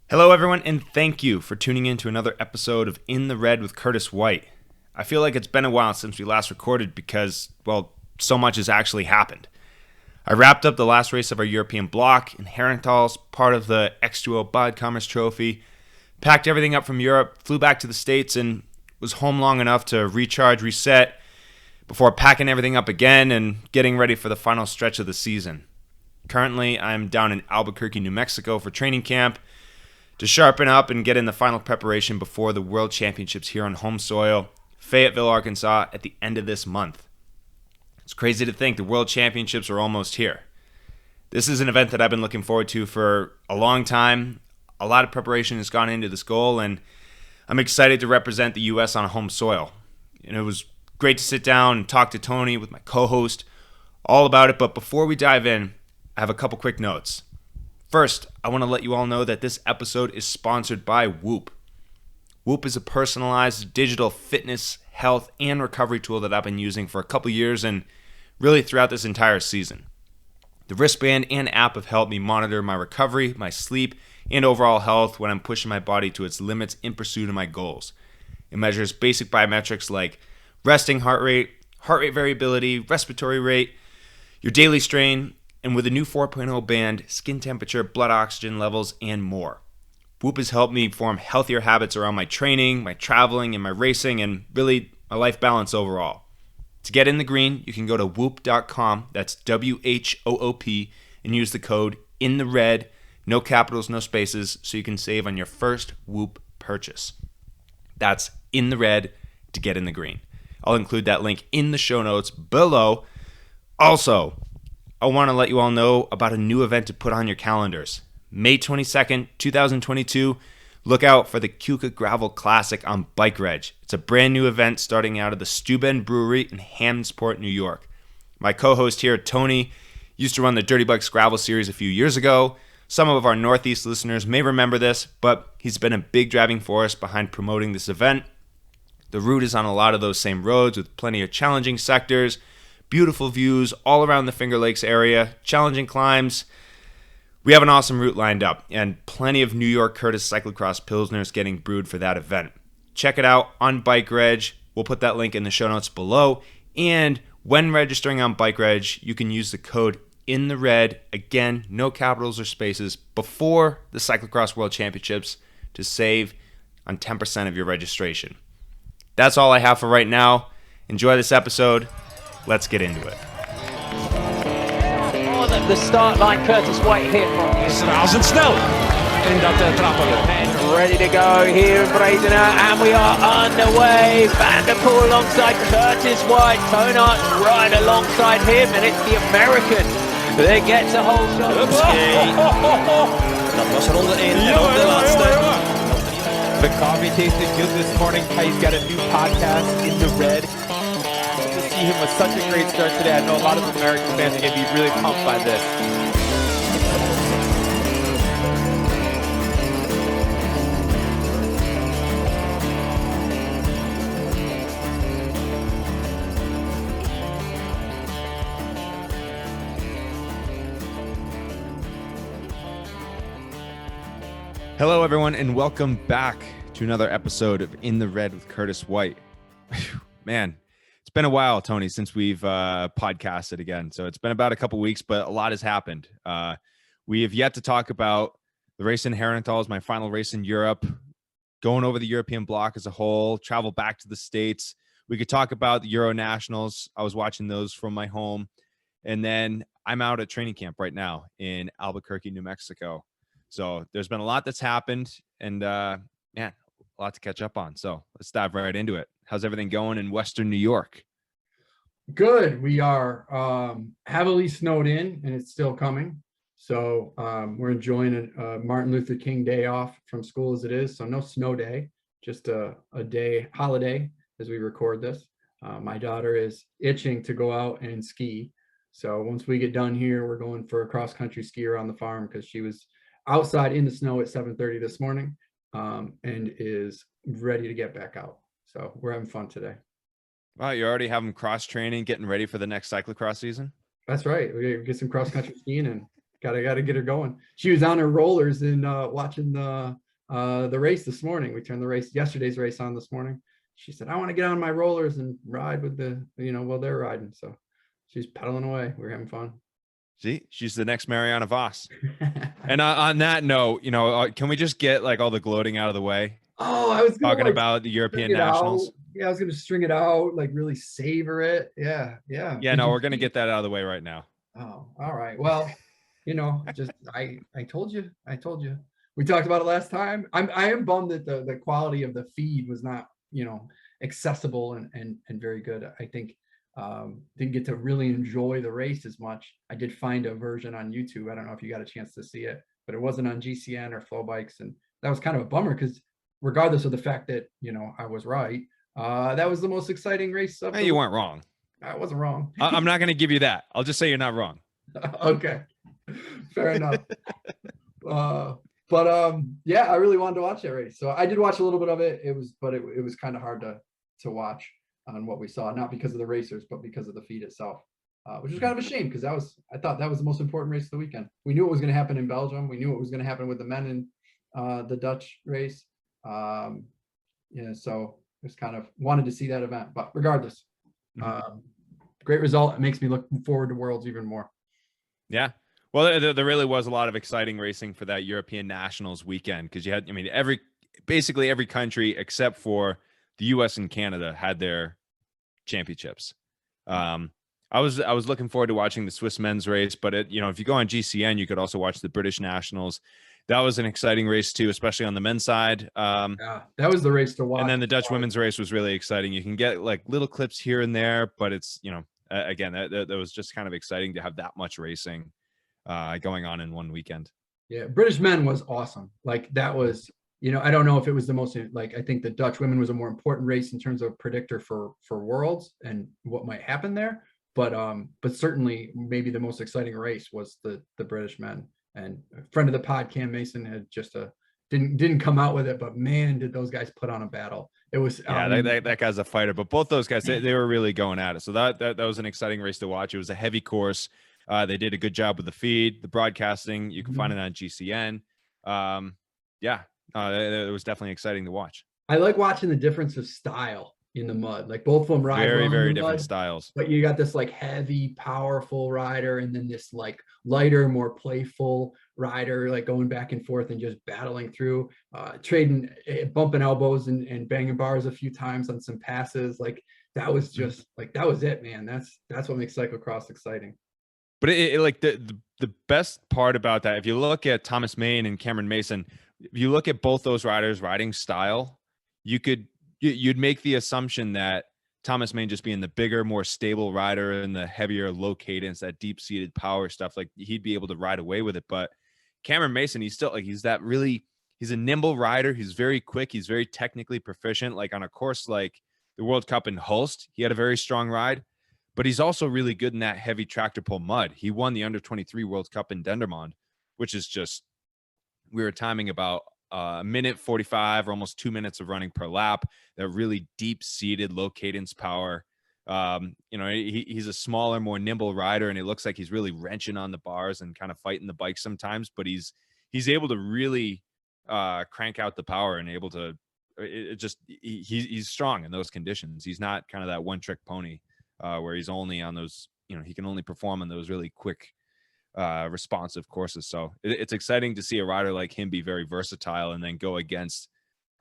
Hello, everyone, and thank you for tuning in to another episode of In the Red with Curtis White. I feel like it's been a while since we last recorded because, well, so much has actually happened. I wrapped up the last race of our European block in Herentals, part of the X2O Bod Commerce Trophy, packed everything up from Europe, flew back to the States, and was home long enough to recharge, reset, before packing everything up again and getting ready for the final stretch of the season. Currently, I'm down in Albuquerque, New Mexico for training camp, to sharpen up and get in the final preparation before the World Championships here on home soil, Fayetteville, Arkansas, at the end of this month. It's crazy to think the World Championships are almost here. This is an event that I've been looking forward to for a long time. A lot of preparation has gone into this goal, and I'm excited to represent the U.S. on home soil. And it was great to sit down and talk to Tony with my co-host all about it, but before we dive in, I have a couple quick notes. First, I want to let you all know that this episode is sponsored by Whoop. Whoop is a personalized digital fitness, health, and recovery tool that I've been using for a couple years and really throughout this entire season. The wristband and app have helped me monitor my recovery, my sleep, and overall health when I'm pushing my body to its limits in pursuit of my goals. It measures basic biometrics like resting heart rate variability, respiratory rate, your daily strain, and with a new 4.0 band, skin temperature, blood oxygen levels, and more. Whoop has helped me form healthier habits around my training, my traveling, and my racing, and really my life balance overall. To get in the green, you can go to whoop.com, that's WHOOP, and use the code in the red, no capitals, no spaces, so you can save on your first Whoop purchase. That's in the red to get in the green. I'll include that link in the show notes below. Also, I want to let you all know about a new event to put on your calendars. May 22nd, 2022, look out for the Keuka Gravel Classic on Bike Reg. It's a brand new event starting out of the Steuben Brewery in Hammondsport, New York. My co-host here, Tony, used to run the Dirty Bikes Gravel Series a few years ago. Some of our Northeast listeners may remember this, but he's been a big driving force behind promoting this event. The route is on a lot of those same roads with plenty of challenging sectors, beautiful views all around the Finger Lakes area, challenging climbs. We have an awesome route lined up and plenty of New York Curtis Cyclocross Pilsners getting brewed for that event. Check it out on Bike Reg. We'll put that link in the show notes below. And when registering on Bike Reg, you can use the code in the red, again, no capitals or spaces, before the Cyclocross World Championships to save on 10% of your registration. That's all I have for right now. Enjoy this episode. Let's get into it. The start line, Curtis White here from you. Razendsnel in dat trappen. And ready to go here in Brazener, and we are underway. Van der Poel alongside Curtis White, Tonart right alongside him, and it's the American that gets a whole shot. Dat was ronde 1 en op de laatste. The coffee tasted good this morning. He's got a new podcast, In the Red. To see him with such a great start today, I know a lot of American fans are going to be really pumped by this. Hello, everyone, and welcome back to another episode of In the Red with Curtis White. Man, it's been a while, Tony, since we've podcasted again. So it's been about a couple weeks, but a lot has happened. We have yet to talk about the race in Herentals, my final race in Europe, going over the European block as a whole, travel back to the States. We could talk about the Euro Nationals. I was watching those from my home. And then I'm out at training camp right now in Albuquerque, New Mexico. So there's been a lot that's happened, and man, a lot to catch up on. So let's dive right into it. How's everything going in Western New York? Good. We are heavily snowed in, and it's still coming. So we're enjoying a Martin Luther King Day off from school as it is. So no snow day, just a day holiday as we record this. My daughter is itching to go out and ski. So once we get done here, we're going for a cross-country ski around the farm because she was outside in the snow at 7:30 this morning and is ready to get back out. So we're having fun today. Wow, you already have them cross training, getting ready for the next cyclocross season? That's right. We get some cross country skiing and Gotta get her going. She was on her rollers and watching the race this morning. We turned yesterday's race on this morning. She said, I want to get on my rollers and ride with while they're riding. So she's pedaling away. We're having fun. See, she's the next Mariana Voss. And on that note, can we just get like all the gloating out of the way? Oh, I was talking about the European Nationals. Yeah, I was going to string it out, like really savor it. Yeah. Yeah, no, we're going to get that out of the way right now. Oh, all right. Well, just I told you. We talked about it last time. I am bummed that the quality of the feed was not, accessible and very good. I think didn't get to really enjoy the race as much. I did find a version on YouTube. I don't know if you got a chance to see it, but it wasn't on GCN or Flow Bikes, and that was kind of a bummer because regardless of the fact that I was right, that was the most exciting race of you weren't wrong. I wasn't wrong. I'm not going to give you that. I'll just say you're not wrong. Okay, fair enough. Yeah, I really wanted to watch that race, so I did watch a little bit of it. It was kind of hard to watch on what we saw, not because of the racers, but because of the feed itself, which was kind of a shame because I thought that was the most important race of the weekend. We knew what was going to happen in Belgium. We knew what was going to happen with the men in the Dutch race. So just kind of wanted to see that event, but regardless, great result. It makes me look forward to Worlds even more. Yeah. Well, there really was a lot of exciting racing for that European Nationals weekend because you had, basically every country except for the U.S. and Canada had their championships. I was looking forward to watching the Swiss men's race, but if you go on GCN, you could also watch the British Nationals. That was an exciting race too, especially on the men's side. Yeah, that was the race to watch. And then the Dutch women's race was really exciting. You can get like little clips here and there, but it's, again, that was just kind of exciting to have that much racing going on in one weekend. Yeah, British men was awesome. Like that was, I don't know if it was the most, like, I think the Dutch women was a more important race in terms of predictor for Worlds and what might happen there. But certainly maybe the most exciting race was the British men. And a friend of the pod, Cam Mason, had just didn't come out with it, but man, did those guys put on a battle. It was that guy's a fighter, but both those guys they were really going at it. So that was an exciting race to watch. It was a heavy course. They did a good job with the feed, the broadcasting. You can find it on GCN. It was definitely exciting to watch. I like watching the difference of style in the mud. Like both of them ride very different styles. But you got this like heavy, powerful rider, and then this like lighter, more playful rider, like going back and forth and just battling through, trading, bumping elbows and banging bars a few times on some passes. Like that was just like that was it, man. That's what makes cyclocross exciting. But it like the best part about that, if you look at Thomas Main and Cameron Mason, if you look at both those riders' riding style, you'd make the assumption that Thomas Main just being the bigger, more stable rider and the heavier, low cadence, that deep-seated power stuff, like he'd be able to ride away with it. But Cameron Mason, he's still like he's a nimble rider. He's very quick. He's very technically proficient. Like on a course like the World Cup in Hulst, he had a very strong ride. But he's also really good in that heavy tractor pull mud. He won the under-23 World Cup in Dendermonde, which is just, we were timing about a minute 45 or almost 2 minutes of running per lap. That really deep-seated, low cadence power. He's a smaller, more nimble rider, and it looks like he's really wrenching on the bars and kind of fighting the bike sometimes. But he's able to really crank out the power and able to. He's strong in those conditions. He's not kind of that one-trick pony. Where he's only on those, he can only perform on those really quick, responsive courses. So it's exciting to see a rider like him be very versatile and then go against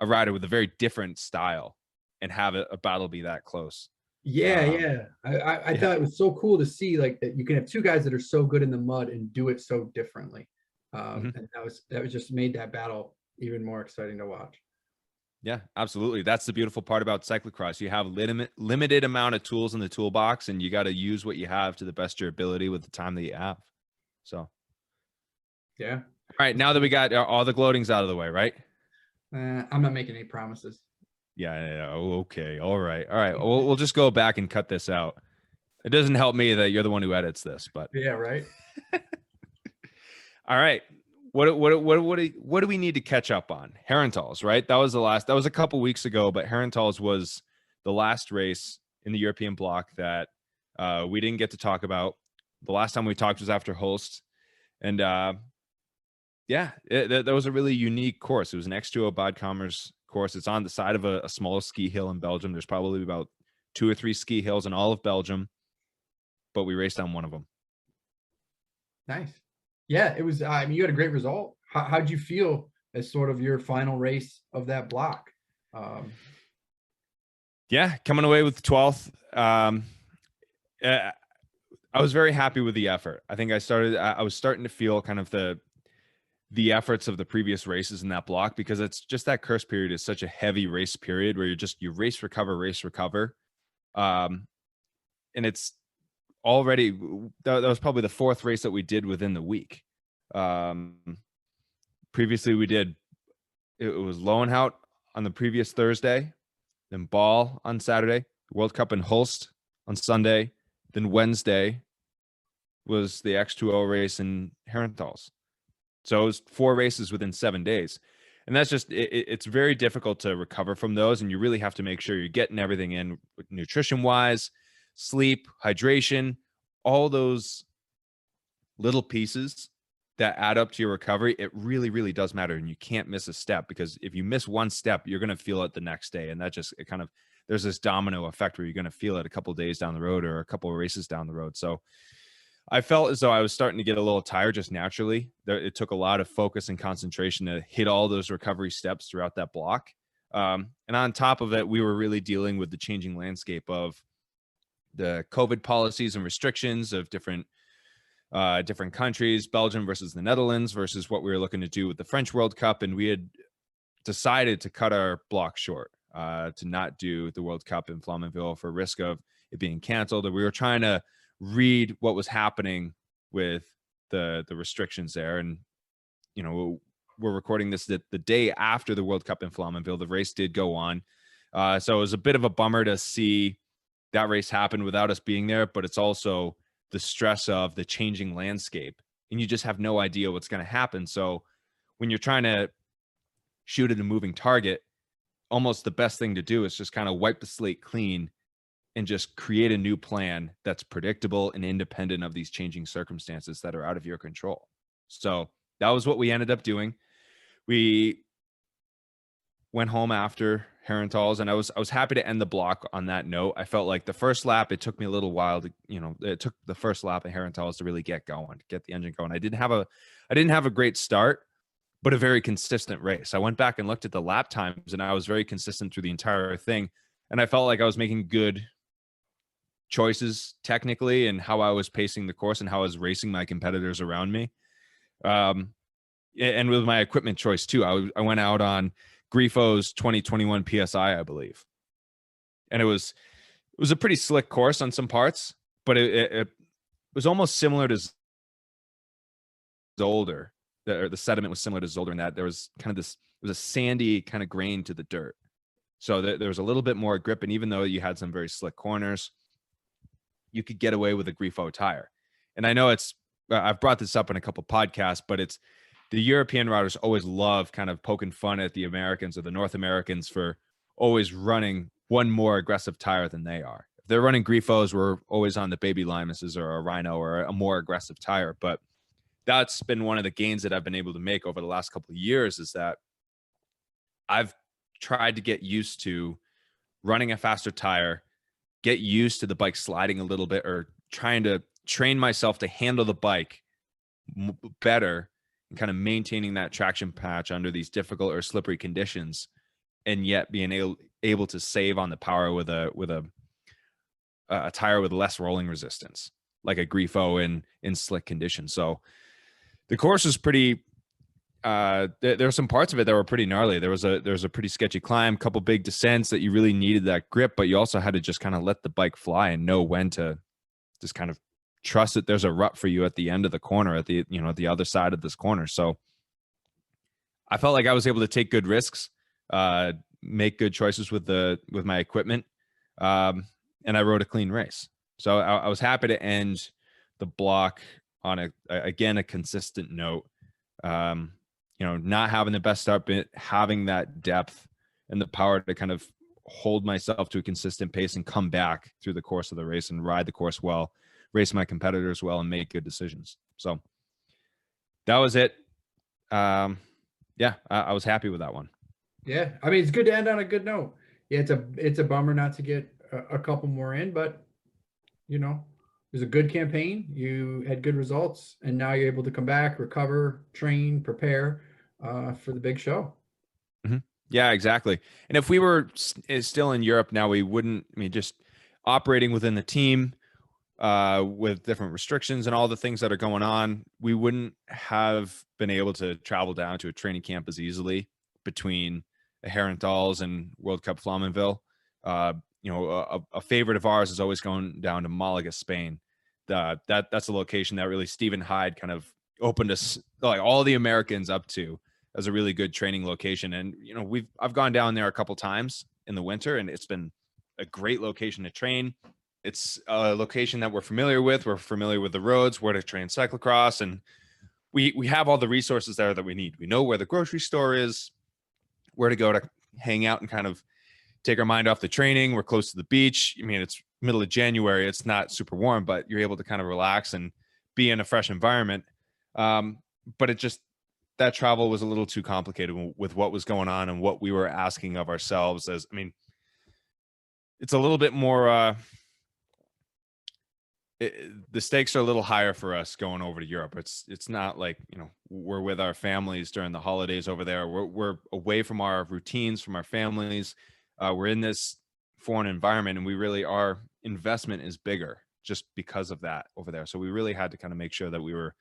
a rider with a very different style and have a battle be that close. Yeah. I thought it was so cool to see like that you can have two guys that are so good in the mud and do it so differently. And that was just made that battle even more exciting to watch. Yeah, absolutely. That's the beautiful part about cyclocross. You have limited amount of tools in the toolbox, and you got to use what you have to the best of your ability with the time that you have. So, yeah. All right. Now that we got all the gloatings out of the way, right? I'm not making any promises. Yeah. Okay. All right. We'll just go back and cut this out. It doesn't help me that you're the one who edits this, but yeah, right. All right. What do we need to catch up on? Herentals, right? That was a couple weeks ago, but Herentals was the last race in the European block that we didn't get to talk about. The last time we talked was after Hulst. And that was a really unique course. It was an X2O Bodkammers course. It's on the side of a small ski hill in Belgium. There's probably about 2 or 3 ski hills in all of Belgium, but we raced on one of them. Nice. Yeah, it was, I mean, you had a great result. How'd you feel as sort of your final race of that block? Yeah, coming away with 12th. I was very happy with the effort. I think I was starting to feel kind of the efforts of the previous races in that block, because it's just that curse period is such a heavy race period where you race, recover. And it's already, that was probably the 4th race that we did within the week. Previously it was Lowenhout on the previous Thursday, then Ball on Saturday, World Cup in Hulst on Sunday, then Wednesday was the X2O race in Herentals. So it was 4 races within 7 days. And that's just, it's very difficult to recover from those. And you really have to make sure you're getting everything in nutrition wise, sleep, hydration, all those little pieces that add up to your recovery. It really, really does matter. And you can't miss a step, because if you miss one step, you're going to feel it the next day. And that just, there's this domino effect where you're going to feel it a couple of days down the road or a couple of races down the road. So I felt as though I was starting to get a little tired just naturally. It took a lot of focus and concentration to hit all those recovery steps throughout that block. And on top of it, we were really dealing with the changing landscape of the COVID policies and restrictions of different countries, Belgium versus the Netherlands versus what we were looking to do with the French World Cup. And we had decided to cut our block short, to not do the World Cup in Flamanville for risk of it being canceled. And we were trying to read what was happening with the restrictions there. And, you know, we're recording this the day after the World Cup in Flamanville. The race did go on. So it was a bit of a bummer to see that race happen without us being there, but it's also the stress of the changing landscape, and you just have no idea what's going to happen. So when you're trying to shoot at a moving target, almost the best thing to do is just kind of wipe the slate clean and just create a new plan that's predictable and independent of these changing circumstances that are out of your control. So that was what we ended up doing. We went home after Herentals, and I was happy to end the block on that note. I felt like the first lap, it took me a little while to, it took the first lap at Herentals to really get going, get the engine going. I didn't have a great start, but a very consistent race. I went back and looked at the lap times, and I was very consistent through the entire thing. And I felt like I was making good choices technically and how I was pacing the course and how I was racing my competitors around me. And with my equipment choice too, I went out on Grifo's 2021 PSI, I believe. And it was a pretty slick course on some parts, but it was almost similar to Zolder. The sediment was similar to Zolder in that there was kind of it was a sandy kind of grain to the dirt. So there was a little bit more grip. And even though you had some very slick corners, you could get away with a Grifo tire. And I know I've brought this up in a couple podcasts, but it's the European riders always love kind of poking fun at the Americans or the North Americans for always running one more aggressive tire than they are. If they're running Grifos, we're always on the Baby Limuses or a Rhino or a more aggressive tire. But that's been one of the gains that I've been able to make over the last couple of years, is that I've tried to get used to running a faster tire, get used to the bike sliding a little bit, or trying to train myself to handle the bike better and kind of maintaining that traction patch under these difficult or slippery conditions, and yet being able to save on the power with a tire with less rolling resistance, like a Grifo in slick conditions. So the course was pretty, there were some parts of it that were pretty gnarly. There was a pretty sketchy climb, couple big descents that you really needed that grip, but you also had to just kind of let the bike fly and know when to just kind of trust that there's a rut for you at the end of the corner, at the other side of this corner. So I felt like I was able to take good risks, make good choices with my equipment, and I rode a clean race. So I was happy to end the block on a consistent note. Not having the best start, but having that depth and the power to kind of hold myself to a consistent pace and come back through the course of the race and ride the course well, race my competitors well, and make good decisions. So that was it. Yeah, I was happy with that one. Yeah, I mean, it's good to end on a good note. Yeah, it's a bummer not to get a couple more in, but you know, it was a good campaign. You had good results, and now you're able to come back, recover, train, prepare for the big show. Yeah, exactly. And if we were still in Europe now, we wouldn't. I mean, just operating within the team with different restrictions and all the things that are going on, we wouldn't have been able to travel down to a training camp as easily between Herentals and World Cup Flamanville. A favorite of ours is always going down to Malaga, Spain. That's a location that really Stephen Hyde kind of opened us, like all the Americans, up to as a really good training location. And I've gone down there a couple times in the winter, and it's been a great location to train. It's a location that we're familiar with. We're familiar with the roads, where to train cyclocross, and we have all the resources there that we need. We know where the grocery store is, where to go to hang out and kind of take our mind off the training. We're close to the beach. I mean, it's middle of January. It's not super warm, but you're able to kind of relax and be in a fresh environment. But that travel was a little too complicated with what was going on and what we were asking of ourselves. It's a little bit more, the stakes are a little higher for us going over to Europe. It's not like, we're with our families during the holidays over there. We're away from our routines, from our families. We're in this foreign environment, and we really, our investment is bigger just because of that over there. So we really had to kind of make sure that we were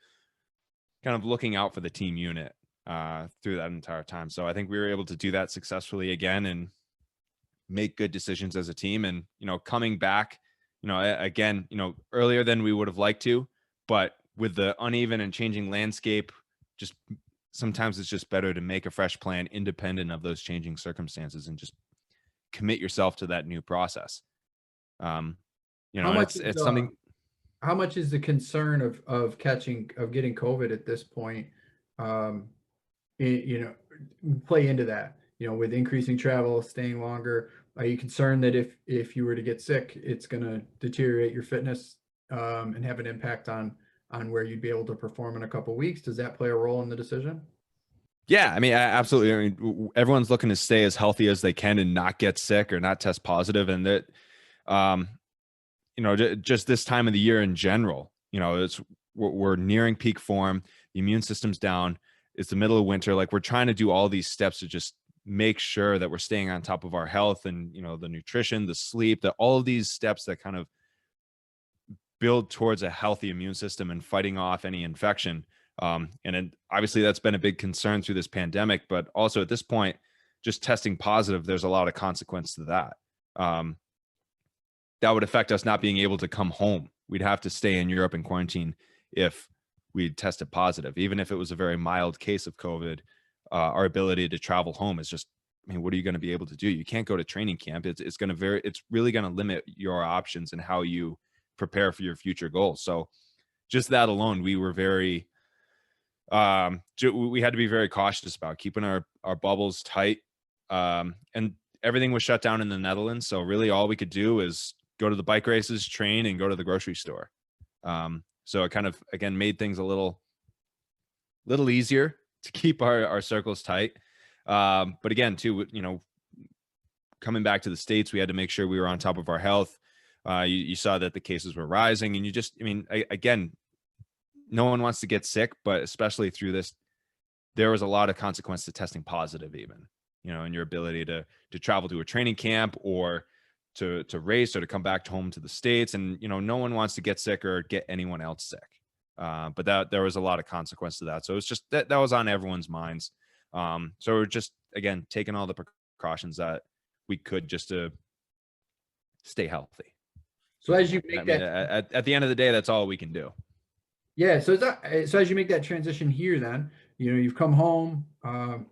kind of looking out for the team unit through that entire time. So I think we were able to do that successfully again and make good decisions as a team. And, coming back, again, earlier than we would have liked to, but with the uneven and changing landscape, just sometimes it's just better to make a fresh plan independent of those changing circumstances and just commit yourself to that new process. It's something. How much is the concern of getting COVID at this point, play into that, with increasing travel, staying longer? Are you concerned that if you were to get sick, it's going to deteriorate your fitness and have an impact on where you'd be able to perform in a couple of weeks? Does that play a role in the decision? Yeah, I mean, absolutely. I mean, everyone's looking to stay as healthy as they can and not get sick or not test positive. And that, just this time of the year in general, we're nearing peak form. The immune system's down. It's the middle of winter. Like, we're trying to do all these steps to just make sure that we're staying on top of our health and, the nutrition, the sleep, all of these steps that kind of build towards a healthy immune system and fighting off any infection. And obviously that's been a big concern through this pandemic, but also at this point, just testing positive, there's a lot of consequence to that. That would affect us not being able to come home. We'd have to stay in Europe in quarantine if we tested positive. Even if it was a very mild case of COVID, our ability to travel home is just, what are you going to be able to do? You can't go to training camp. It's really going to limit your options and how you prepare for your future goals. So just that alone, we were we had to be very cautious about keeping our bubbles tight. And everything was shut down in the Netherlands. So really all we could do is go to the bike races, train, and go to the grocery store. So it kind of, again, made things a little easier to keep our circles tight. But again, too, coming back to the States, we had to make sure we were on top of our health. You saw that the cases were rising, and again, no one wants to get sick, but especially through this, there was a lot of consequence to testing positive, even, and your ability to travel to a training camp or to race or to come back home to the States. And, no one wants to get sick or get anyone else sick. But there was a lot of consequence to that. So it's just that was on everyone's minds. So we're just, again, taking all the precautions that we could just to stay healthy. So as you make at the end of the day, that's all we can do. Yeah. So as you make that transition here, then, you've come home,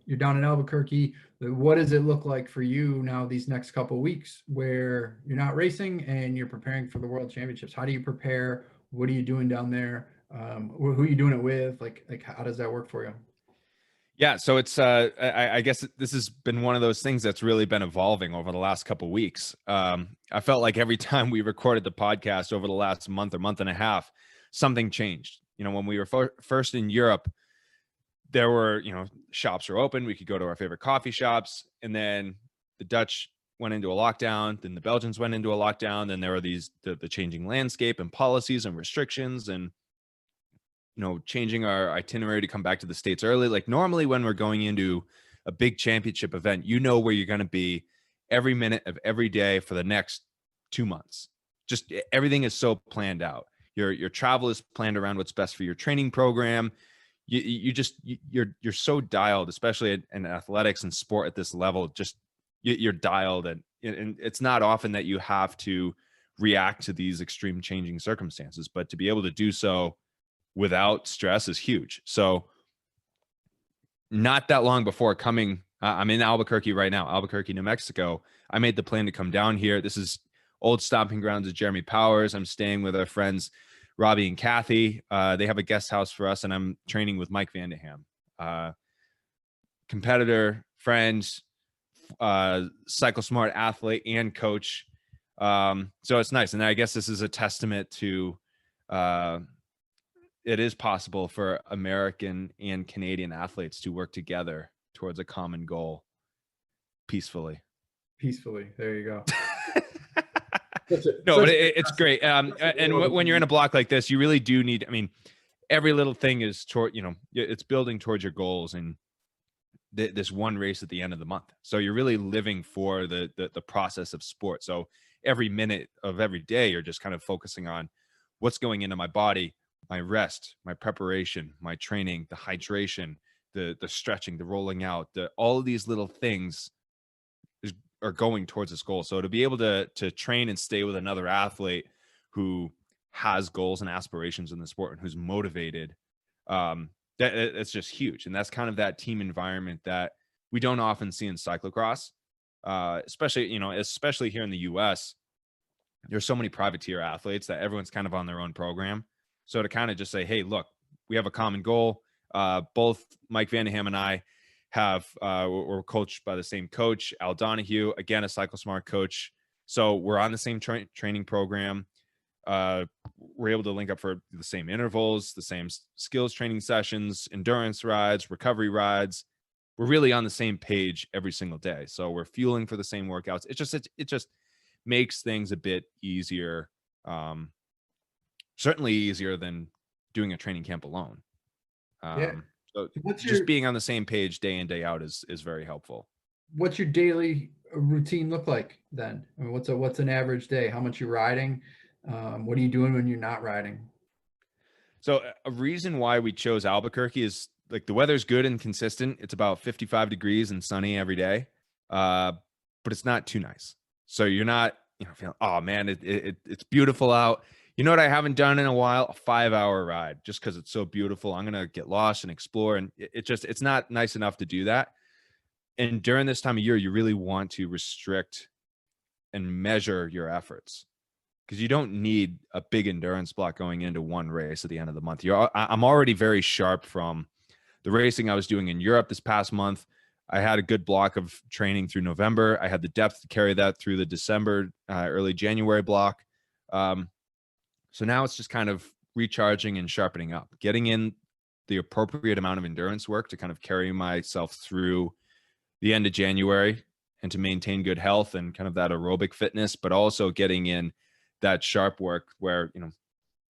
you're down in Albuquerque. What does it look like for you now these next couple of weeks where you're not racing and you're preparing for the World Championships? How do you prepare? What are you doing down there? Who are you doing it with? Like how does that work for you? Yeah. So it's, I guess this has been one of those things that's really been evolving over the last couple of weeks. I felt like every time we recorded the podcast over the last month or month and a half, something changed. When we were first in Europe, there were, shops were open. We could go to our favorite coffee shops. And then the Dutch went into a lockdown. Then the Belgians went into a lockdown. Then there were the changing landscape and policies and restrictions and, changing our itinerary to come back to the States early. Like normally when we're going into a big championship event, where you're going to be every minute of every day for the next 2 months. Just everything is so planned out. Your travel is planned around what's best for your training program. You're so dialed, especially in athletics and sport at this level. Just you're dialed, and it's not often that you have to react to these extreme changing circumstances, but to be able to do so without stress is huge. So not that long before coming, I'm in Albuquerque right now, Albuquerque, New Mexico. I made the plan to come down here. This is old stomping grounds of Jeremy Powers. I'm staying with our friends Robbie and Kathy. They have a guest house for us, and I'm training with Mike Vandeham, competitor, friend, CycleSmart athlete, and coach. So it's nice. And I guess this is a testament to it is possible for American and Canadian athletes to work together towards a common goal peacefully. There you go. No, but it's great. And when you're in a block like this, you really do need, every little thing is toward, it's building towards your goals and this one race at the end of the month. So you're really living for the process of sport. So every minute of every day, you're just kind of focusing on what's going into my body, my rest, my preparation, my training, the hydration, the stretching, the rolling out, all of these little things are going towards this goal. So to be able to train and stay with another athlete who has goals and aspirations in the sport and who's motivated, it's just huge. And that's kind of that team environment that we don't often see in cyclocross, especially here in the US. There's so many privateer athletes that everyone's kind of on their own program. So to kind of just say, hey, look, we have a common goal. Both Mike Vandeham and I we're coached by the same coach, Al Donahue, again, a CycleSmart coach. So we're on the same training program. We're able to link up for the same intervals, the same skills training sessions, endurance rides, recovery rides. We're really on the same page every single day. So we're fueling for the same workouts. It just makes things a bit easier. Certainly easier than doing a training camp alone. So just being on the same page day in, day out is very helpful. What's your daily routine look like then? What's an average day? How much you're riding? What are you doing when you're not riding? So a reason why we chose Albuquerque is like the weather's good and consistent. It's about 55 degrees and sunny every day, but it's not too nice. So you're not, feeling, oh man, it's beautiful out. You know what I haven't done in a while? A 5-hour ride, just because it's so beautiful. I'm going to get lost and explore. And it's not nice enough to do that. And during this time of year, you really want to restrict and measure your efforts, because you don't need a big endurance block going into one race at the end of the month. I'm already very sharp from the racing I was doing in Europe this past month. I had a good block of training through November. I had the depth to carry that through the December, early January block. So now it's just kind of recharging and sharpening up, getting in the appropriate amount of endurance work to kind of carry myself through the end of January and to maintain good health and kind of that aerobic fitness, but also getting in that sharp work where,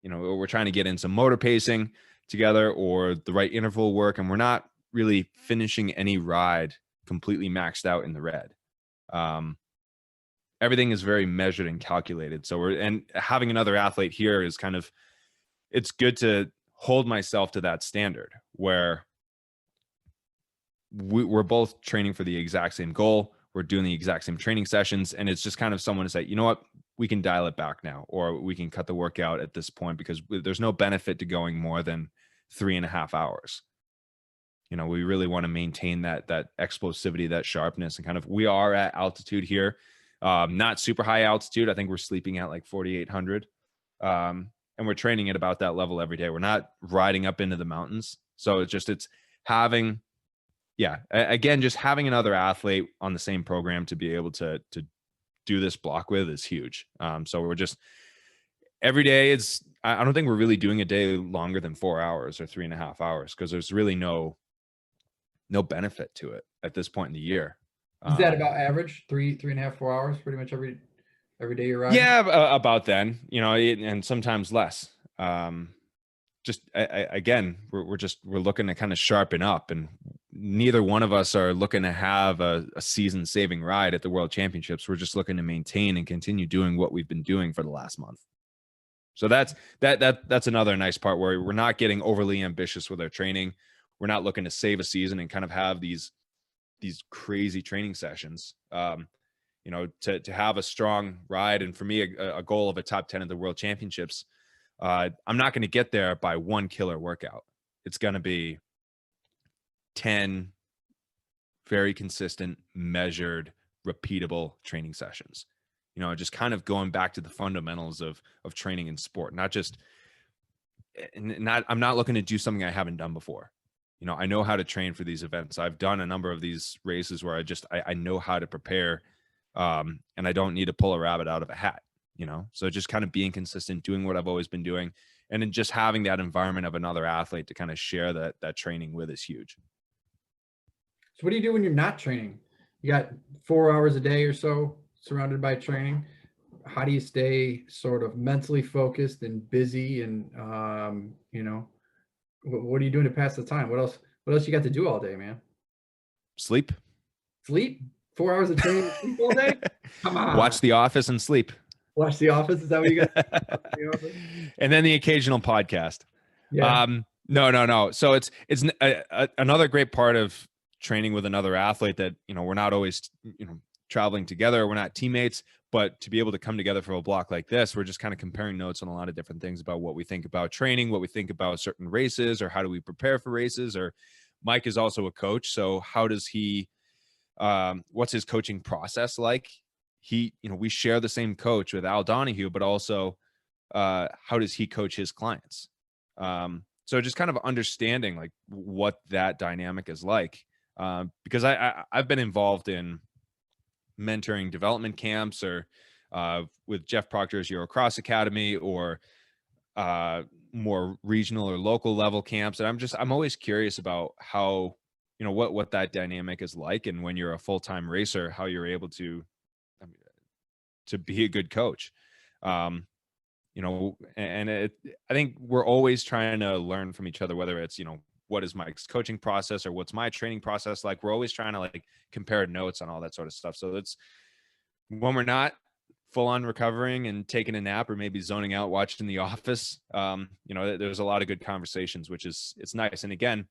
we're trying to get in some motor pacing together or the right interval work. And we're not really finishing any ride completely maxed out in the red. Everything is very measured and calculated. So and having another athlete here is it's good to hold myself to that standard where we're both training for the exact same goal. We're doing the exact same training sessions. And it's just kind of someone to say, you know what, we can dial it back now, or we can cut the workout at this point, because there's no benefit to going more than 3.5 hours. We really want to maintain that explosivity, that sharpness, and we are at altitude here. Not super high altitude. I think we're sleeping at like 4,800. And we're training at about that level every day. We're not riding up into the mountains. So it's having, just having another athlete on the same program to be able to do this block with is huge. So we're just every day I don't think we're really doing a day longer than 4 hours or 3.5 hours, because there's really no no benefit to it at this point in the year. Is that about average? 3.5, 4 hours, pretty much every day you're riding? Yeah, about then, and sometimes less. Again, we're looking to kind of sharpen up, and neither one of us are looking to have a season saving ride at the World Championships. We're just looking to maintain and continue doing what we've been doing for the last month. So that's another nice part where we're not getting overly ambitious with our training. We're not looking to save a season and kind of have these crazy training sessions. To have a strong ride, and for me, a goal of a top 10 at the World Championships. I'm not going to get there by one killer workout. It's going to be 10 very consistent, measured, repeatable training sessions. Just kind of going back to the fundamentals of training in sport, I'm not looking to do something I haven't done before. I know how to train for these events. I've done a number of these races where I know how to prepare, and I don't need to pull a rabbit out of a hat. So just kind of being consistent, doing what I've always been doing, and then just having that environment of another athlete to kind of share that training with is huge. So what do you do when you're not training? You got 4 hours a day or so surrounded by training. How do you stay sort of mentally focused and busy? And, what are you doing to pass the time? What else you got to do all day, man? Sleep. 4 hours of training, sleep all day? Come on. Watch The Office and sleep. Watch The Office? Is that what you got? And then the occasional podcast. Yeah. No. So it's another great part of training with another athlete that, we're not always, traveling together. We're not teammates, but to be able to come together for a block like this, we're just kind of comparing notes on a lot of different things about what we think about training, what we think about certain races, or how do we prepare for races. Or Mike is also a coach. So how does he, what's his coaching process like? We share the same coach with Al Donahue, but also how does he coach his clients? So just kind of understanding like what that dynamic is like, because I've been involved in mentoring development camps, or with Jeff Proctor's Eurocross Academy, or more regional or local level camps. And I'm always curious about how, what that dynamic is like. And when you're a full-time racer, how you're able to be a good coach. I think we're always trying to learn from each other, whether it's, what is Mike's coaching process or what's my training process like. We're always trying to like compare notes on all that sort of stuff. So it's when we're not full on recovering and taking a nap, or maybe zoning out, watching The Office, there's a lot of good conversations, it's nice. And again,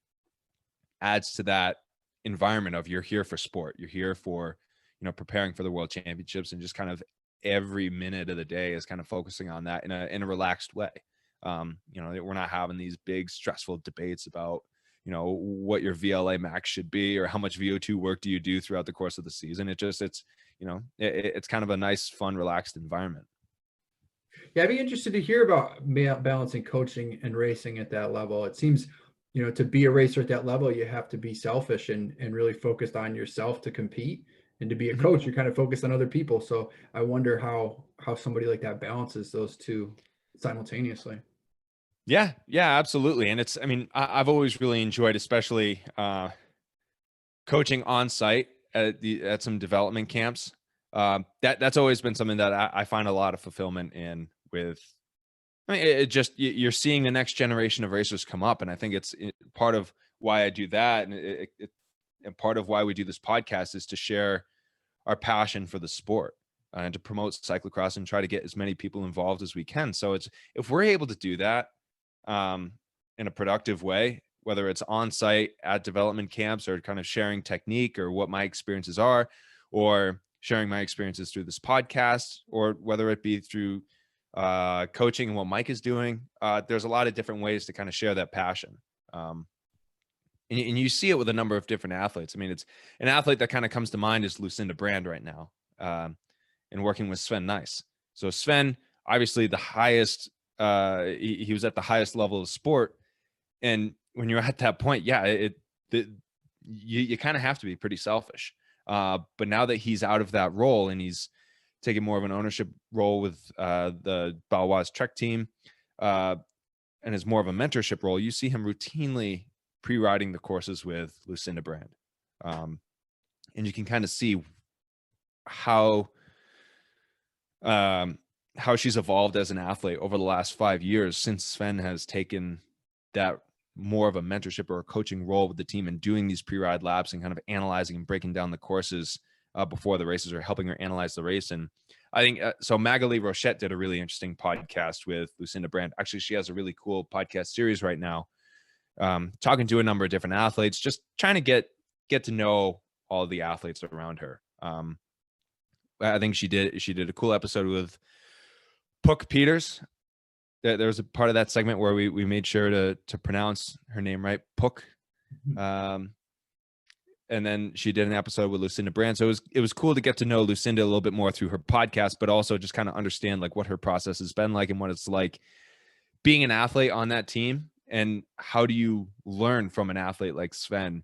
adds to that environment of you're here for sport. You're here for, preparing for the World Championships, and just kind of every minute of the day is kind of focusing on that in a relaxed way. We're not having these big stressful debates about, what your VLA max should be, or how much VO2 work do you do throughout the course of the season. It's kind of a nice, fun, relaxed environment. Yeah, I'd be interested to hear about balancing coaching and racing at that level. It seems, to be a racer at that level, you have to be selfish and really focused on yourself to compete. And to be a coach, you're kind of focused on other people. So I wonder how somebody like that balances those two simultaneously. Yeah, absolutely. And I've always really enjoyed, especially coaching on site at some development camps. That's always been something that I find a lot of fulfillment in. You're seeing the next generation of racers come up, and I think it's part of why I do that, and part of why we do this podcast is to share our passion for the sport and to promote cyclocross and try to get as many people involved as we can. So if we're able to do that in a productive way, whether it's on site at development camps, or kind of sharing technique or what my experiences are, or sharing my experiences through this podcast, or whether it be through coaching and what Mike is doing, there's a lot of different ways to kind of share that passion. And you see it with a number of different athletes. It's an athlete that kind of comes to mind is Lucinda Brand right now, and working with Sven Nys. So Sven, obviously the highest, he was at the highest level of sport. And when you're at that point, you kind of have to be pretty selfish. But now that he's out of that role and he's taking more of an ownership role with the Baloise Trek team, and is more of a mentorship role, you see him routinely pre-riding the courses with Lucinda Brand. And you can kind of see how she's evolved as an athlete over the last 5 years since Sven has taken that more of a mentorship or a coaching role with the team and doing these pre-ride laps and kind of analyzing and breaking down the courses before the races, or helping her analyze the race. And I think so Magali Rochette did a really interesting podcast with Lucinda Brand. Actually, she has a really cool podcast series right now, talking to a number of different athletes, just trying to get to know all the athletes around her. I think she did a cool episode with Puck Peters. There was a part of that segment where we made sure to pronounce her name right, Puck. And then she did an episode with Lucinda Brand. So it was cool to get to know Lucinda a little bit more through her podcast, but also just kind of understand like what her process has been like and what it's like being an athlete on that team, and how do you learn from an athlete like Sven,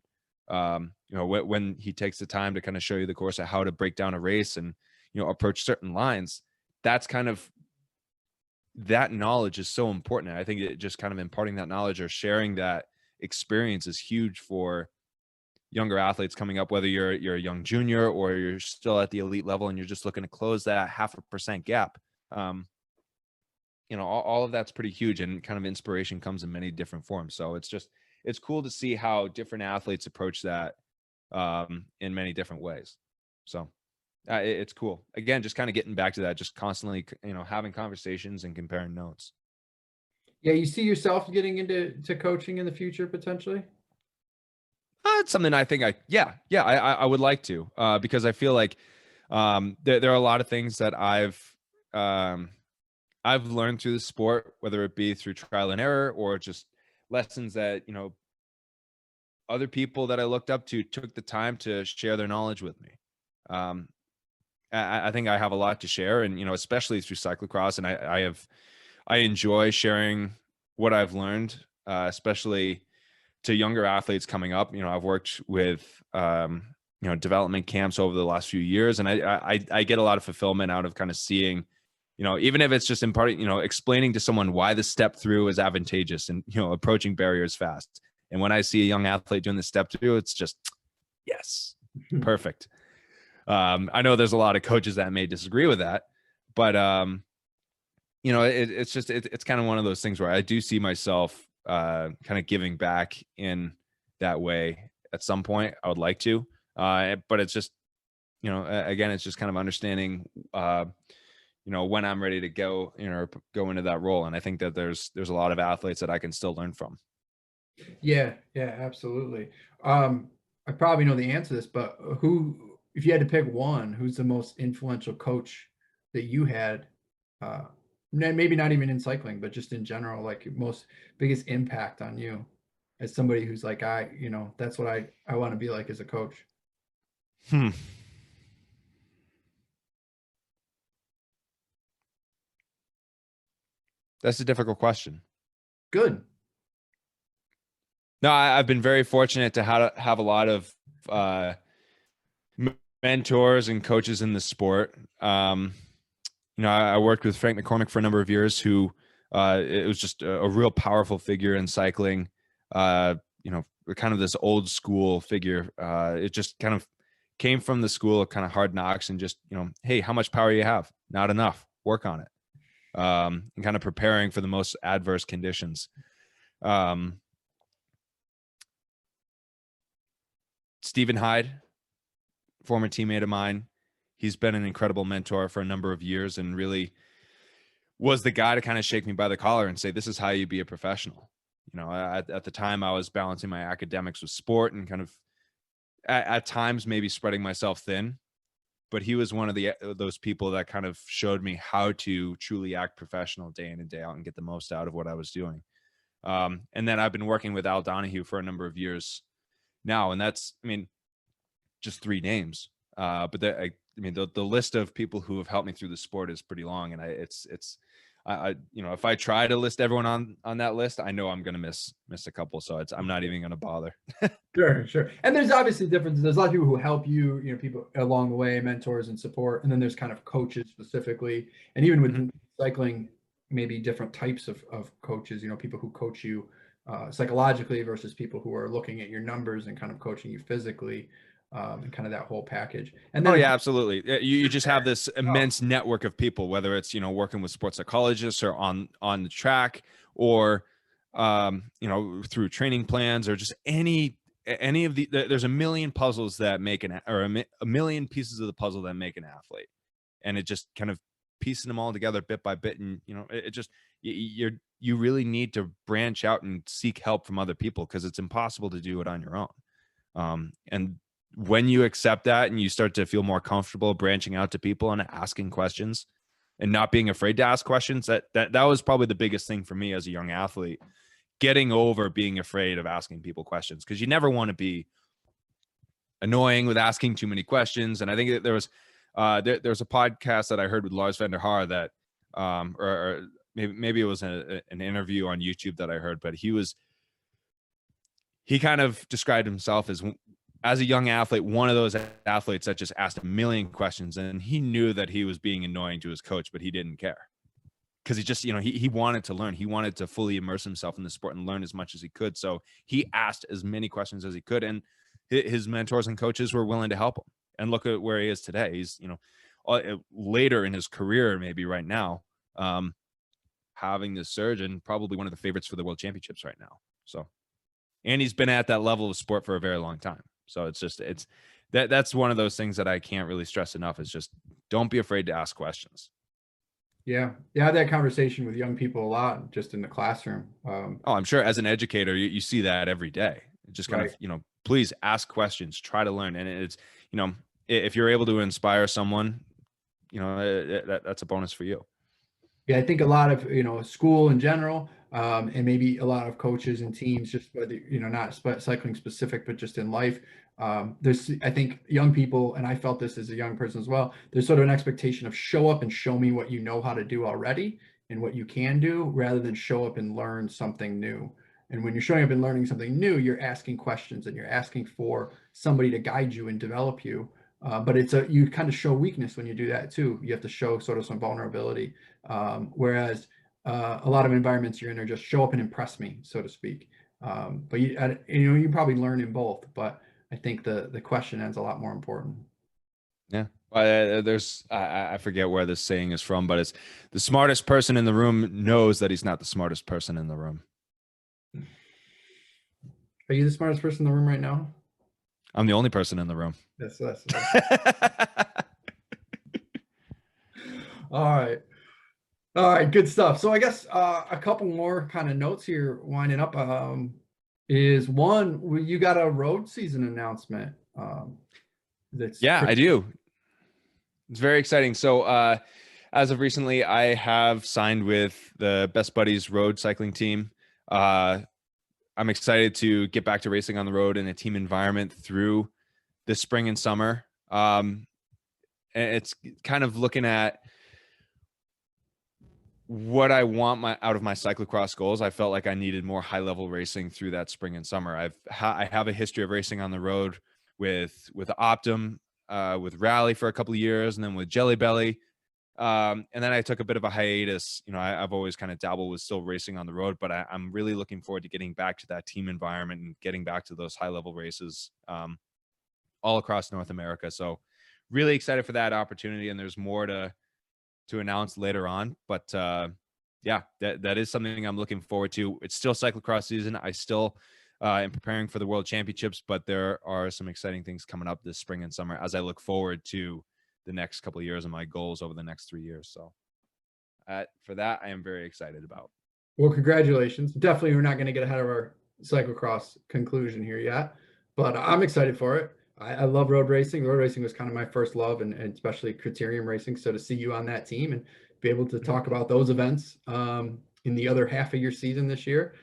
when he takes the time to kind of show you the course of how to break down a race and, approach certain lines. That's kind of, that knowledge is so important. I think it just kind of imparting that knowledge or sharing that experience is huge for younger athletes coming up, whether you're a young junior or you're still at the elite level and you're just looking to close that 0.5% gap. All of that's pretty huge, and kind of inspiration comes in many different forms. So it's cool to see how different athletes approach that in many different ways. So it's cool. Again, just kind of getting back to that, just constantly, having conversations and comparing notes. Yeah. You see yourself getting into coaching in the future, potentially? It's something I think I would like to, because I feel like there are a lot of things that I've learned through the sport, whether it be through trial and error or just lessons that, other people that I looked up to took the time to share their knowledge with me. I think I have a lot to share, and, especially through cyclocross. And I enjoy sharing what I've learned, especially to younger athletes coming up. I've worked with, development camps over the last few years, and I get a lot of fulfillment out of kind of seeing, even if it's just imparting, explaining to someone why the step through is advantageous and, approaching barriers fast. And when I see a young athlete doing the step through, it's just, yes, perfect. I know there's a lot of coaches that may disagree with that, but it's kind of one of those things where I do see myself kind of giving back in that way at some point. I would like to, but it's just, again, it's just kind of understanding, when I'm ready to go, go into that role. And I think that there's a lot of athletes that I can still learn from. Yeah, absolutely. I probably know the answer to this, but if you had to pick one, who's the most influential coach that you had, maybe not even in cycling, but just in general, like most biggest impact on you as somebody who's like, that's what I want to be like as a coach? That's a difficult question. Good. No, I've been very fortunate to have a lot of mentors and coaches in the sport. I worked with Frank McCormick for a number of years, who it was just a real powerful figure in cycling. Kind of this old school figure. It just kind of came from the school of kind of hard knocks and just, hey, how much power you have? Not enough. Work on it. And kind of preparing for the most adverse conditions. Stephen Hyde, former teammate of mine, he's been an incredible mentor for a number of years and really was the guy to kind of shake me by the collar and say, this is how you be a professional. At the time I was balancing my academics with sport and kind of at times maybe spreading myself thin, but he was one of those people that kind of showed me how to truly act professional day in and day out and get the most out of what I was doing. And then I've been working with Al Donahue for a number of years now, and that's, just 3 names. But the list of people who have helped me through the sport is pretty long, and if I try to list everyone on that list, I know I'm going to miss a couple. So I'm not even going to bother. Sure. And there's obviously differences. There's a lot of people who help you, people along the way, mentors and support. And then there's kind of coaches specifically. And even with cycling, maybe different types of coaches, people who coach you psychologically versus people who are looking at your numbers and kind of coaching you physically, and kind of that whole package. And then, Oh yeah, absolutely. You just have this immense network of people, whether it's, you know, working with sports psychologists or on the track, or you know, through training plans, or just any of the, there's a million puzzles that make a million pieces of the puzzle that make an athlete, and it just kind of piecing them all together bit by bit. And you know, it just, you really need to branch out and seek help from other people, because it's impossible to do it on your own. And when you accept that and you start to feel more comfortable branching out to people and asking questions and not being afraid to ask questions, that was probably the biggest thing for me as a young athlete, getting over being afraid of asking people questions, because you never want to be annoying with asking too many questions. And I think that there was a podcast that I heard with Lars van der Haar that, or maybe it was an interview on YouTube that I heard, but he kind of described himself as a young athlete, one of those athletes that just asked a million questions, and he knew that he was being annoying to his coach, but he didn't care, because he just, you know, he wanted to learn. He wanted to fully immerse himself in the sport and learn as much as he could. So he asked as many questions as he could, and his mentors and coaches were willing to help him. And look at where he is today. He's, you know, later in his career, maybe right now, having this surge, and probably one of the favorites for the World Championships right now. So, and he's been at that level of sport for a very long time. So that's one of those things that I can't really stress enough, is just don't be afraid to ask questions. Yeah. I had that conversation with young people a lot, just in the classroom. I'm sure as an educator, you see that every day. Just kind of, you know, please ask questions, try to learn. And it's, you know, if you're able to inspire someone, you know, that's a bonus for you. Yeah, I think a lot of, you know, school in general, and maybe a lot of coaches and teams, just whether, you know, not cycling specific, but just in life, there's, I think, young people, and I felt this as a young person as well, there's sort of an expectation of show up and show me what you know how to do already and what you can do, rather than show up and learn something new. And when you're showing up and learning something new, you're asking questions and you're asking for somebody to guide you and develop you. But you kind of show weakness when you do that too. You have to show sort of some vulnerability. Whereas a lot of environments you're in are just show up and impress me, so to speak. But you know, you probably learn in both, but I think the question end's a lot more important. Yeah. There's, I forget where this saying is from, but it's the smartest person in the room knows that he's not the smartest person in the room. Are you the smartest person in the room right now? I'm the only person in the room. That's All right, good stuff. So I guess a couple more kind of notes here winding up, is one, you got a road season announcement. I do. It's very exciting. So as of recently, I have signed with the Best Buddies road cycling team. I'm excited to get back to racing on the road in a team environment through the spring and summer. And it's kind of looking at what I want out of my cyclocross goals. I felt like I needed more high level racing through that spring and summer. I have a history of racing on the road with Optum, with Rally for a couple of years, and then with Jelly Belly. And then I took a bit of a hiatus. You know, I've always kind of dabbled with still racing on the road, but I'm really looking forward to getting back to that team environment and getting back to those high level races all across North America. So really excited for that opportunity. And there's more to announce later on, but yeah, that is something I'm looking forward to. It's still cyclocross season. I still am preparing for the World Championships, but there are some exciting things coming up this spring and summer as I look forward to the next couple of years and my goals over the next 3 years. So for that, I am very excited about. Well, congratulations. Definitely, we're not going to get ahead of our cyclocross conclusion here yet, but I'm excited for it. I love road racing. Road racing was kind of my first love, and especially criterium racing. So to see you on that team and be able to talk about those events in the other half of your season this year,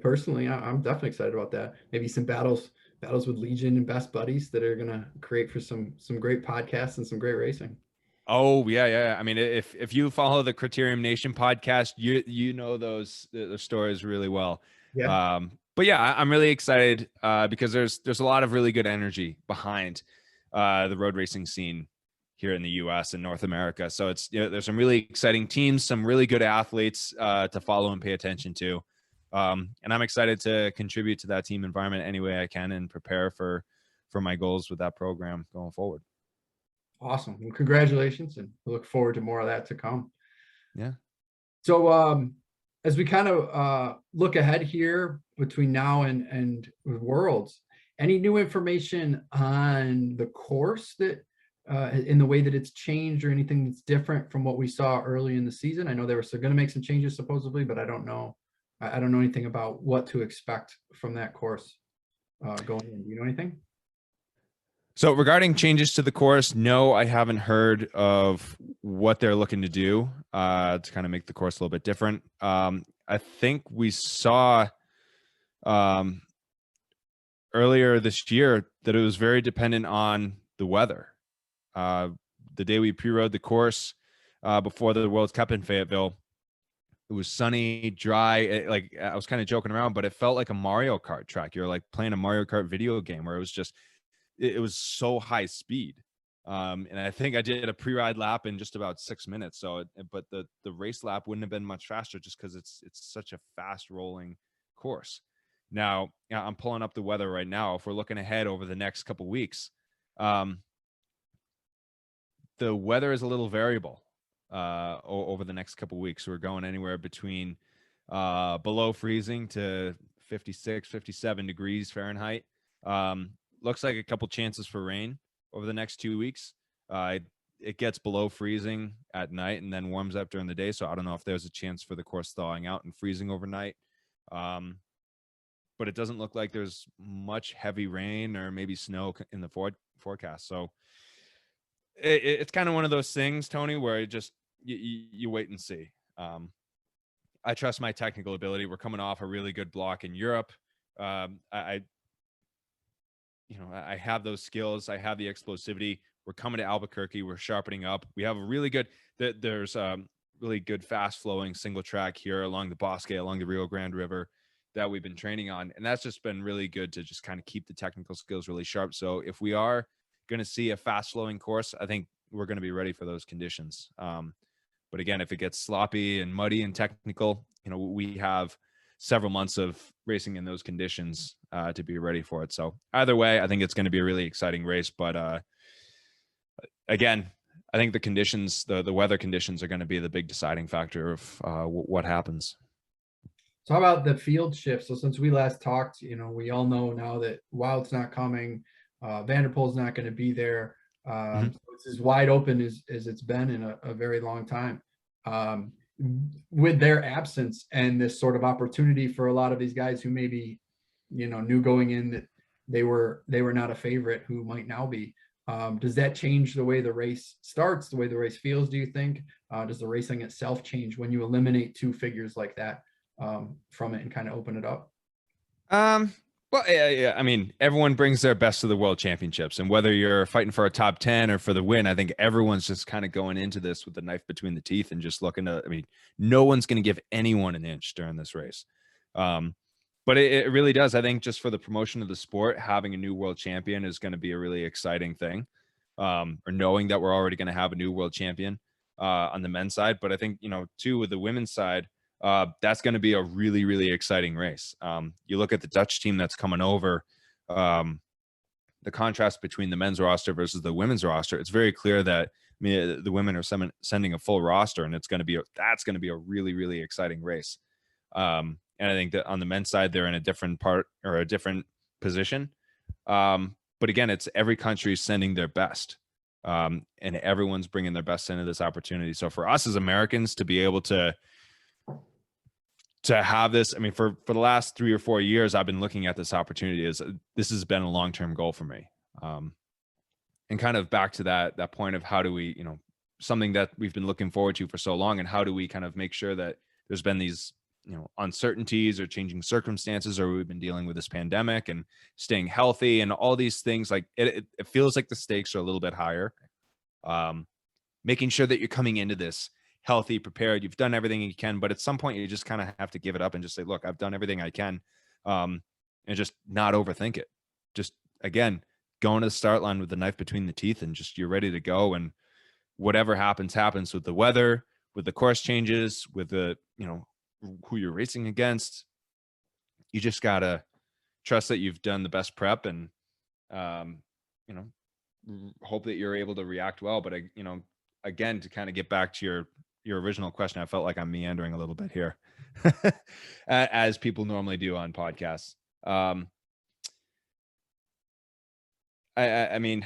personally, I'm definitely excited about that. Maybe some battles with Legion and Best Buddies that are going to create for some great podcasts and some great racing. Oh yeah. I mean, if you follow the Criterium Nation podcast, you know the stories really well. Yeah. But yeah, I'm really excited because there's a lot of really good energy behind the road racing scene here in the U.S. and North America. So it's, you know, there's some really exciting teams, some really good athletes to follow and pay attention to. And I'm excited to contribute to that team environment any way I can and prepare for my goals with that program going forward. Awesome. Well, congratulations, and we look forward to more of that to come. Yeah. So as we kind of look ahead here between now and Worlds, any new information on the course that in the way that it's changed, or anything that's different from what we saw early in the season? I know they were going to make some changes supposedly, but I don't know anything about what to expect from that course going in. Do you know anything? So regarding changes to the course, no, I haven't heard of what they're looking to do to kind of make the course a little bit different. I think we saw earlier this year that it was very dependent on the weather. The day we pre-rode the course before the World Cup in Fayetteville, it was sunny, dry. Like, I was kind of joking around, but it felt like a Mario Kart track. You're like playing a Mario Kart video game where it was just, it was so high speed. And I think I did a pre-ride lap in just about 6 minutes. So, but the race lap wouldn't have been much faster just because it's such a fast rolling course. Now, I'm pulling up the weather right now. If we're looking ahead over the next couple weeks, the weather is a little variable over the next couple weeks. We're going anywhere between below freezing to 56, 57 degrees Fahrenheit. Looks like a couple chances for rain over the next 2 weeks. It gets below freezing at night and then warms up during the day. So I don't know if there's a chance for the course thawing out and freezing overnight. But it doesn't look like there's much heavy rain or maybe snow in the forecast. So it's kind of one of those things, Tony, where it just you wait and see. I trust my technical ability. We're coming off a really good block in Europe. I have those skills. I have the explosivity. We're coming to Albuquerque. We're sharpening up. We have a really good, there's really good fast flowing single track here along the Bosque, along the Rio Grande River that we've been training on. And that's just been really good to just kind of keep the technical skills really sharp. So if we are going to see a fast flowing course, I think we're going to be ready for those conditions. But again, if it gets sloppy and muddy and technical, we have several months of racing in those conditions to be ready for it. So either way, I think it's going to be a really exciting race. But again, I think the conditions, the weather conditions are going to be the big deciding factor of what happens. So how about the field shift? So since we last talked, we all know now that Wout's not coming, Van der Poel's not going to be there. So it's as wide open as it's been in a very long time. With their absence and this sort of opportunity for a lot of these guys who maybe, knew going in that they were not a favorite, who might now be, does that change the way the race starts, the way the race feels, do you think? Does the racing itself change when you eliminate two figures like that from it and kind of open it up? Well, yeah. I mean, everyone brings their best to the World Championships, and whether you're fighting for a top 10 or for the win, I think everyone's just kind of going into this with the knife between the teeth and just looking to, no one's going to give anyone an inch during this race. But it really does. I think just for the promotion of the sport, having a new world champion is going to be a really exciting thing. Or knowing that we're already going to have a new world champion on the men's side. But I think, too, with the women's side, that's going to be a really, really exciting race. You look at the Dutch team that's coming over, the contrast between the men's roster versus the women's roster. It's very clear that the women are sending a full roster, and that's going to be a really, really exciting race. And I think that on the men's side, they're in a different part or a different position. But again, it's every country sending their best, and everyone's bringing their best into this opportunity. So for us as Americans to be able to have this, for the last 3 or 4 years, I've been looking at this opportunity as this has been a long-term goal for me. And kind of back to that point of how do we, something that we've been looking forward to for so long, and how do we kind of make sure that there's been these, uncertainties or changing circumstances, or we've been dealing with this pandemic and staying healthy and all these things. Like it feels like the stakes are a little bit higher. Making sure that you're coming into this healthy, prepared, you've done everything you can, but at some point you just kind of have to give it up and just say, look, I've done everything I can, and just not overthink it. Just, again, going to the start line with the knife between the teeth, and just, you're ready to go. And whatever happens with the weather, with the course changes, with the, who you're racing against, you just gotta trust that you've done the best prep and, hope that you're able to react well. But again, to kind of get back to your original question, I felt like I'm meandering a little bit here, as people normally do on podcasts. I mean,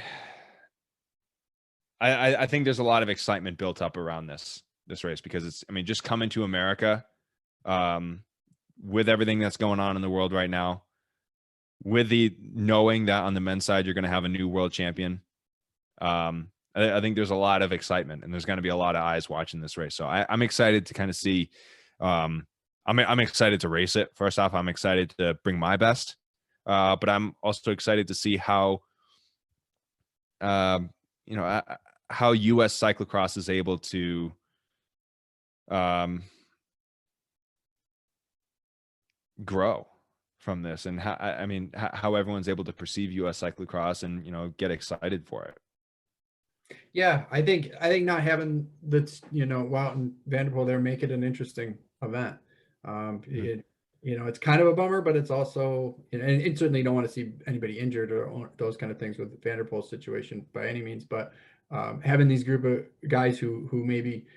I think there's a lot of excitement built up around this race because it's, just coming to America, with everything that's going on in the world right now, with the knowing that on the men's side, you're going to have a new world champion. I think there's a lot of excitement and there's going to be a lot of eyes watching this race. So I'm excited to kind of see, I'm excited to race it. First off, I'm excited to bring my best, but I'm also excited to see how, how U.S. cyclocross is able to, grow from this, and how everyone's able to perceive U.S. cyclocross and get excited for it. Yeah, I think not having that's Wout and Van der Poel there make it an interesting event. It's kind of a bummer, but it's also, and certainly don't want to see anybody injured or those kind of things with Van der Poel's situation by any means. But having these group of guys who maybe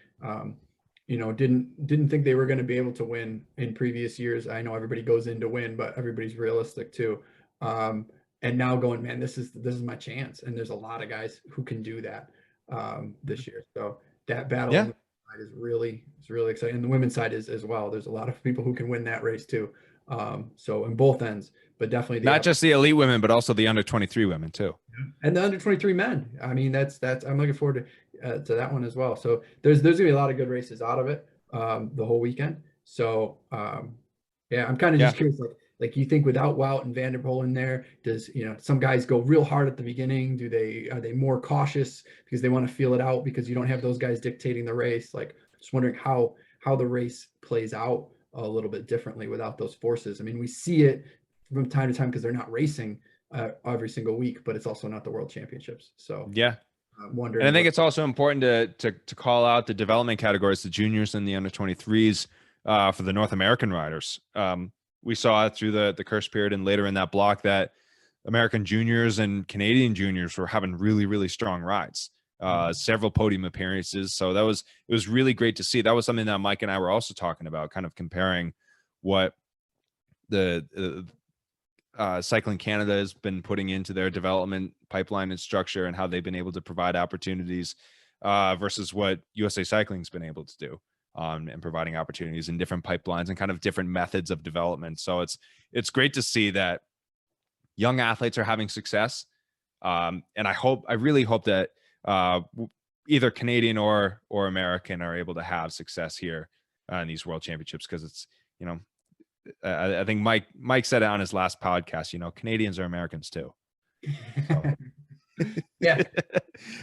didn't think they were going to be able to win in previous years. I know everybody goes in to win, but everybody's realistic too. And now going, man, this is my chance. And there's a lot of guys who can do that this year. So that battle on the side is really exciting. And the women's side is as well. There's a lot of people who can win that race too. So in both ends, but definitely not just the elite women, but also the under 23 women too. And the under 23 men. That's I'm looking forward to that one as well. So there's gonna be a lot of good races out of it the whole weekend. So I'm kind of just curious, like you think without Wout and Van der Poel in there, does some guys go real hard at the beginning? Are they more cautious because they want to feel it out because you don't have those guys dictating the race? Like, just wondering how the race plays out a little bit differently without those forces. We see it from time to time because they're not racing every single week, but it's also not the World Championships. So I'm wondering. And I think it's also important to call out the development categories, the juniors and the under 23s for the North American riders. We saw through the curse period and later in that block that American juniors and Canadian juniors were having really, really strong rides, several podium appearances. So it was really great to see. That was something that Mike and I were also talking about, kind of comparing what the Cycling Canada has been putting into their development pipeline and structure and how they've been able to provide opportunities versus what USA Cycling's been able to do. And providing opportunities in different pipelines and kind of different methods of development. So it's great to see that young athletes are having success. And I really hope that either Canadian or American are able to have success here in these World Championships, because it's, I think Mike said it on his last podcast, Canadians are Americans too. So. Yeah.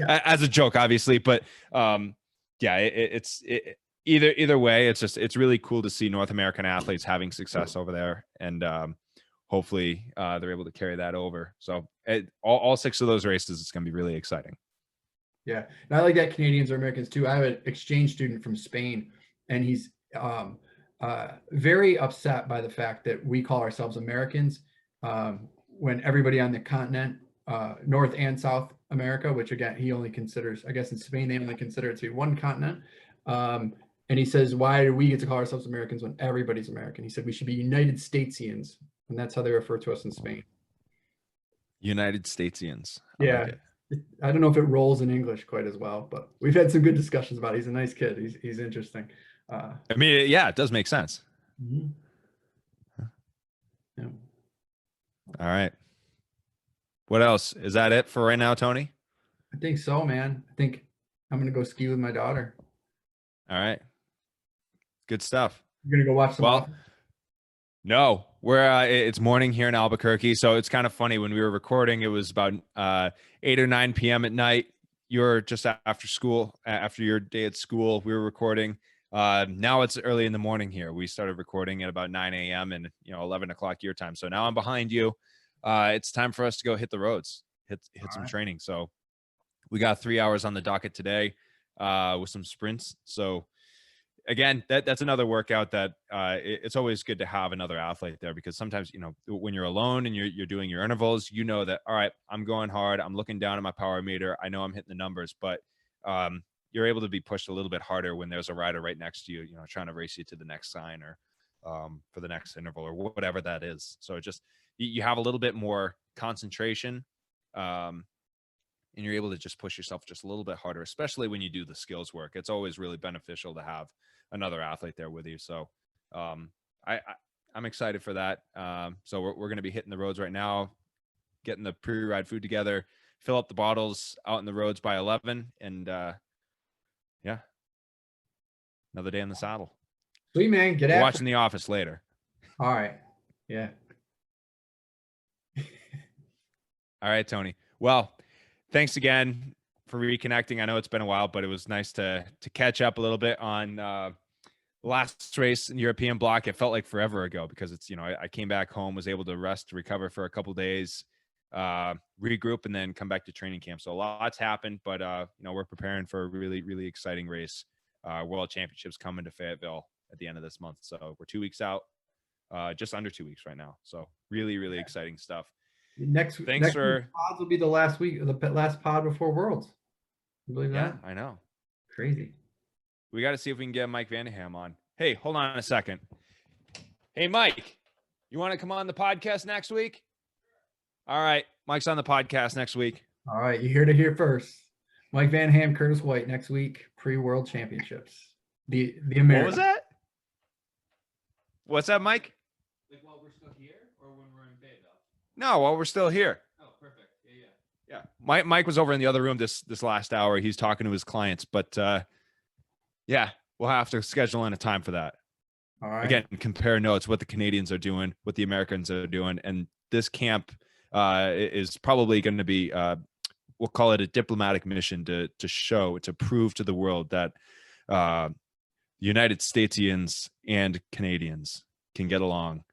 As a joke, obviously, but either way, it's really cool to see North American athletes having success over there, and hopefully they're able to carry that over. So all 6 of those races, it's going to be really exciting. Yeah, and I like that Canadians are Americans too. I have an exchange student from Spain, and he's very upset by the fact that we call ourselves Americans when everybody on the continent, North and South America, which again he only considers, I guess in Spain they only consider it to be one continent. And he says, why do we get to call ourselves Americans when everybody's American? He said we should be United Statesians, and that's how they refer to us in Spain. United Statesians. I don't know if it rolls in English quite as well, but we've had some good discussions about it. He's a nice kid. He's interesting. It does make sense. Mm-hmm. Yeah. All right. What else? Is that it for right now, Tony? I think so, man. I think I'm going to go ski with my daughter. All right. Good stuff. You're going to go watch some. Well, no, it's morning here in Albuquerque. So it's kind of funny, when we were recording, it was about 8 or 9 p.m. at night. You're just after school, after your day at school, we were recording. Now it's early in the morning here. We started recording at about 9 a.m. and 11 o'clock your time. So now I'm behind you. It's time for us to go hit the roads, hit some training. So we got 3 hours on the docket today with some sprints. So again, that's another workout that it's always good to have another athlete there, because sometimes, when you're alone and you're doing your intervals, that, all right, I'm going hard. I'm looking down at my power meter. I know I'm hitting the numbers, but you're able to be pushed a little bit harder when there's a rider right next to you, trying to race you to the next sign or for the next interval or whatever that is. So it just, you have a little bit more concentration, and you're able to just push yourself just a little bit harder, especially when you do the skills work. It's always really beneficial to have another athlete there with you. So I'm excited for that. So we're going to be hitting the roads right now, getting the pre-ride food together, fill up the bottles out in the roads by 11. And yeah, another day in the saddle. Sweet, man. Get after watching The Office later. All right. Yeah. All right, Tony. Well, thanks again for reconnecting. I know it's been a while, but it was nice to catch up a little bit on last race in European block. It felt like forever ago because it's, I came back home, was able to rest, recover for a couple of days, regroup, and then come back to training camp. So a lot's happened, but we're preparing for a really, really exciting race. World Championships coming to Fayetteville at the end of this month. So we're 2 weeks out, just under 2 weeks right now. So really, really exciting stuff. Next pods will be the last week, the last pod before Worlds. You believe that? Yeah, I know. Crazy. We got to see if we can get Mike Vanderham on. Hey, hold on a second. Hey, Mike, you want to come on the podcast next week? All right, Mike's on the podcast next week. All right, you heard it here first. Mike Vanderham, Curtis White next week, pre-World Championships. The American. What was that? What's that, Mike? Like while we're still here, or when we're in Fayetteville? No, while we're still here. Oh, perfect. Yeah. Mike was over in the other room this last hour. He's talking to his clients, but yeah, we'll have to schedule in a time for that. All right. Again, compare notes, what the Canadians are doing, what the Americans are doing, and this camp is probably going to be, we'll call it a diplomatic mission to prove to the world that United Statesians and Canadians can get along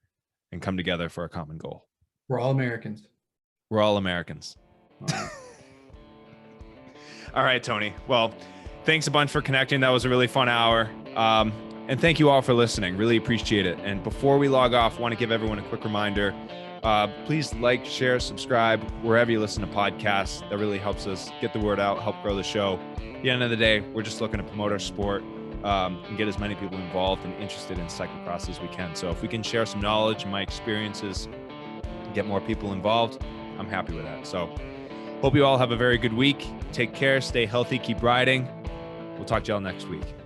and come together for a common goal. We're all Americans. We're all Americans. All right, Tony. Well, thanks a bunch for connecting. That was a really fun hour. And thank you all for listening. Really appreciate it. And before we log off, I want to give everyone a quick reminder. Please like, share, subscribe wherever you listen to podcasts. That really helps us get the word out, help grow the show. At the end of the day, we're just looking to promote our sport and get as many people involved and interested in cyclocross as we can. So if we can share some knowledge and my experiences, get more people involved, I'm happy with that. So hope you all have a very good week. Take care, stay healthy, keep riding. We'll talk to y'all next week.